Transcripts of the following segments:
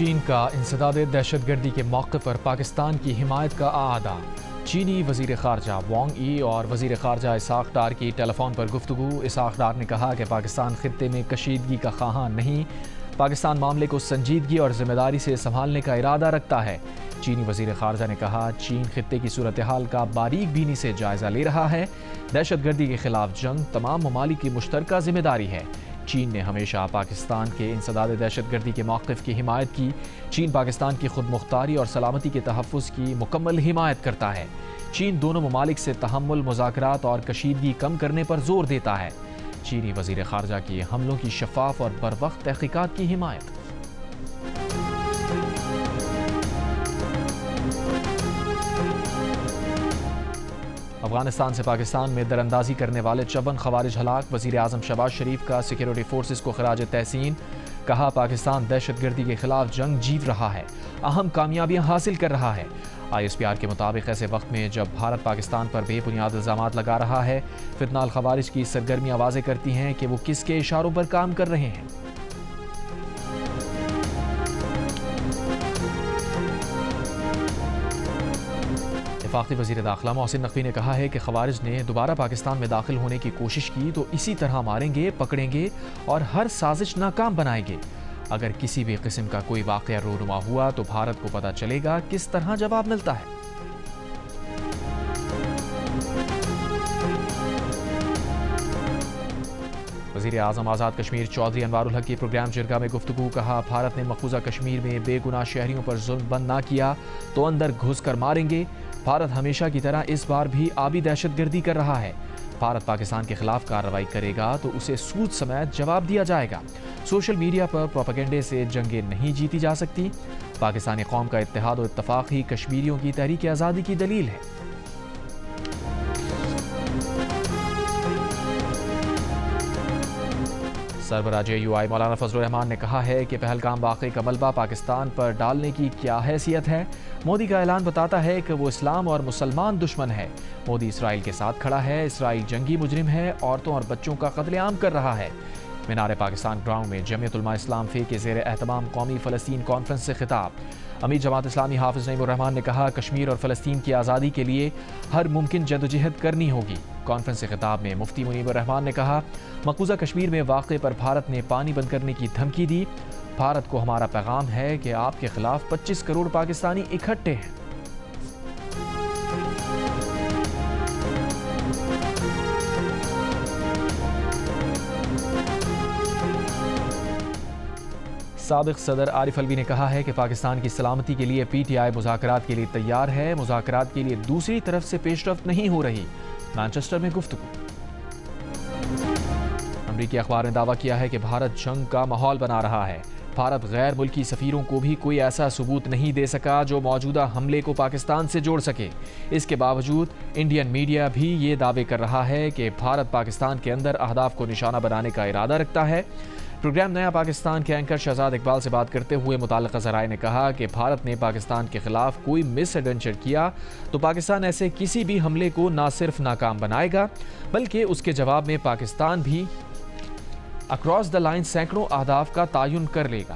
چین کا انسداد دہشت گردی کے موقع پر پاکستان کی حمایت کا اعادہ۔ چینی وزیر خارجہ وانگ ای اور وزیر خارجہ اسحاق ڈار کی ٹیلی فون پر گفتگو۔ اسحاق ڈار نے کہا کہ پاکستان خطے میں کشیدگی کا خواہاں نہیں، پاکستان معاملے کو سنجیدگی اور ذمہ داری سے سنبھالنے کا ارادہ رکھتا ہے۔ چینی وزیر خارجہ نے کہا چین خطے کی صورتحال کا باریک بینی سے جائزہ لے رہا ہے۔ دہشت گردی کے خلاف جنگ تمام ممالک کی مشترکہ ذمہ داری ہے۔ چین نے ہمیشہ پاکستان کے انسداد دہشت گردی کے موقف کی حمایت کی۔ چین پاکستان کی خود مختاری اور سلامتی کے تحفظ کی مکمل حمایت کرتا ہے۔ چین دونوں ممالک سے تحمل، مذاکرات اور کشیدگی کم کرنے پر زور دیتا ہے۔ چینی وزیر خارجہ کی حملوں کی شفاف اور بروقت تحقیقات کی حمایت۔ افغانستان سے پاکستان میں دراندازی کرنے والے 54 خوارج ہلاک۔ وزیر اعظم شہباز شریف کا سیکیورٹی فورسز کو خراج تحسین۔ کہا پاکستان دہشت گردی کے خلاف جنگ جیت رہا ہے، اہم کامیابیاں حاصل کر رہا ہے۔ ISPR کے مطابق ایسے وقت میں جب بھارت پاکستان پر بے بنیاد الزامات لگا رہا ہے، فتنہ الخوارج کی سرگرمیاں واضح کرتی ہیں کہ وہ کس کے اشاروں پر کام کر رہے ہیں۔ وفاقی وزیر داخلہ محسن نقوی نے کہا ہے کہ خوارج نے دوبارہ پاکستان میں داخل ہونے کی کوشش کی تو اسی طرح ماریں گے، پکڑیں گے اور ہر سازش ناکام بنائیں گے۔ اگر کسی بھی قسم کا کوئی واقعہ رونما ہوا تو بھارت کو پتہ چلے گا کس طرح جواب ملتا ہے۔ وزیر اعظم آزاد کشمیر چودھری انوار الحق کی پروگرام جرگہ میں گفتگو۔ کہا بھارت نے مقبوضہ کشمیر میں بے گناہ شہریوں پر ظلم بند نہ کیا تو اندر گھس کر ماریں گے۔ بھارت ہمیشہ کی طرح اس بار بھی آبی دہشت گردی کر رہا ہے۔ بھارت پاکستان کے خلاف کارروائی کرے گا تو اسے سود سمیت جواب دیا جائے گا۔ سوشل میڈیا پر پروپیگنڈے سے جنگیں نہیں جیتی جا سکتی۔ پاکستانی قوم کا اتحاد و اتفاق ہی کشمیریوں کی تحریک آزادی کی دلیل ہے۔ سربراہ JUI مولانا فضل الرحمان نے کہا ہے کہ پہلگام واقعے کا ملبہ پاکستان پر ڈالنے کی کیا حیثیت ہے۔ مودی کا اعلان بتاتا ہے کہ وہ اسلام اور مسلمان دشمن ہے۔ مودی اسرائیل کے ساتھ کھڑا ہے، اسرائیل جنگی مجرم ہے، عورتوں اور بچوں کا قتل عام کر رہا ہے۔ مینار پاکستان گراؤنڈ میں جمعیت علماء اسلام فے کے زیر اہتمام قومی فلسطین کانفرنس سے خطاب۔ امیر جماعت اسلامی حافظ نعیم الرحمان نے کہا کشمیر اور فلسطین کی آزادی کے لیے ہر ممکن جدوجہد کرنی ہوگی۔ کانفرنس سے خطاب میں مفتی منیب الرحمان نے کہا مقبوضہ کشمیر میں واقعے پر بھارت نے پانی بند کرنے کی دھمکی دی۔ بھارت کو ہمارا پیغام ہے کہ آپ کے خلاف 25 کروڑ پاکستانی اکٹھے ہیں۔ سابق صدر عارف الوی نے کہا ہے کہ پاکستان کی سلامتی کے لیے PTI مذاکرات کے لیے تیار ہے، مذاکرات کے لیے دوسری طرف سے پیش رفت نہیں ہو رہی۔ مانچسٹر میں گفتگو۔ امریکی اخبار نے دعویٰ کیا ہے کہ بھارت جنگ کا ماحول بنا رہا ہے۔ بھارت غیر ملکی سفیروں کو بھی کوئی ایسا ثبوت نہیں دے سکا جو موجودہ حملے کو پاکستان سے جوڑ سکے۔ اس کے باوجود انڈین میڈیا بھی یہ دعوے کر رہا ہے کہ بھارت پاکستان کے اندر اہداف کو نشانہ بنانے کا ارادہ رکھتا ہے۔ پروگرام نیا پاکستان کے اینکر شہزاد اقبال سے بات کرتے ہوئے متعلقہ ذرائع نے کہا کہ بھارت نے پاکستان کے خلاف کوئی مس ایڈونچر کیا تو پاکستان ایسے کسی بھی حملے کو نہ صرف ناکام بنائے گا بلکہ اس کے جواب میں پاکستان بھی اکراس دا لائن سینکڑوں اہداف کا تعین کر لے گا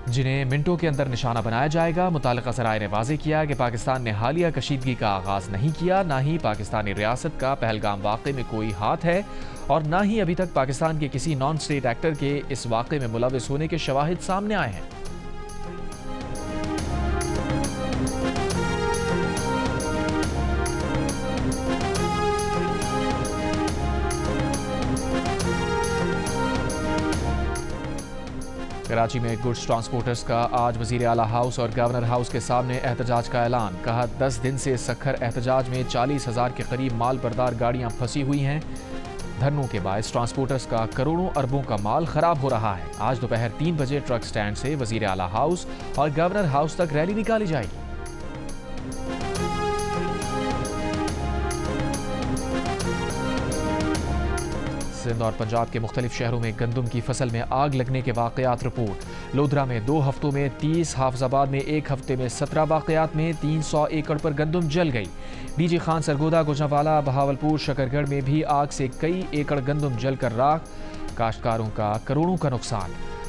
جنہیں منٹوں کے اندر نشانہ بنایا جائے گا۔ متعلقہ ذرائع نے واضح کیا کہ پاکستان نے حالیہ کشیدگی کا آغاز نہیں کیا، نہ ہی پاکستانی ریاست کا پہلگام واقعے میں کوئی ہاتھ ہے اور نہ ہی ابھی تک پاکستان کے کسی نان اسٹیٹ ایکٹر کے اس واقعے میں ملوث ہونے کے شواہد سامنے آئے ہیں۔ کراچی میں گڈز ٹرانسپورٹرز کا آج وزیر اعلیٰ ہاؤس اور گورنر ہاؤس کے سامنے احتجاج کا اعلان۔ کہا 10 دن سے سکھر احتجاج میں 40,000 کے قریب مال بردار گاڑیاں پھنسی ہوئی ہیں۔ دھرنوں کے باعث ٹرانسپورٹرز کا کروڑوں اربوں کا مال خراب ہو رہا ہے۔ آج دوپہر 3 بجے ٹرک سٹینڈ سے وزیر اعلیٰ ہاؤس اور گورنر ہاؤس تک ریلی نکالی جائے گی۔ سندھ اور پنجاب کے مختلف شہروں میں گندم کی فصل میں آگ لگنے کے واقعات رپورٹ۔ لودھرا میں 2 ہفتوں میں 30، حافظ آباد میں 1 ہفتے میں 17 واقعات میں 300 ایکڑ پر گندم جل گئی۔ DG خان سرگودا، گوجرانوالہ، بہاولپور، شکرگڑھ میں بھی آگ سے کئی ایکڑ گندم جل کر راکھ، کاشتکاروں کا کروڑوں کا نقصان۔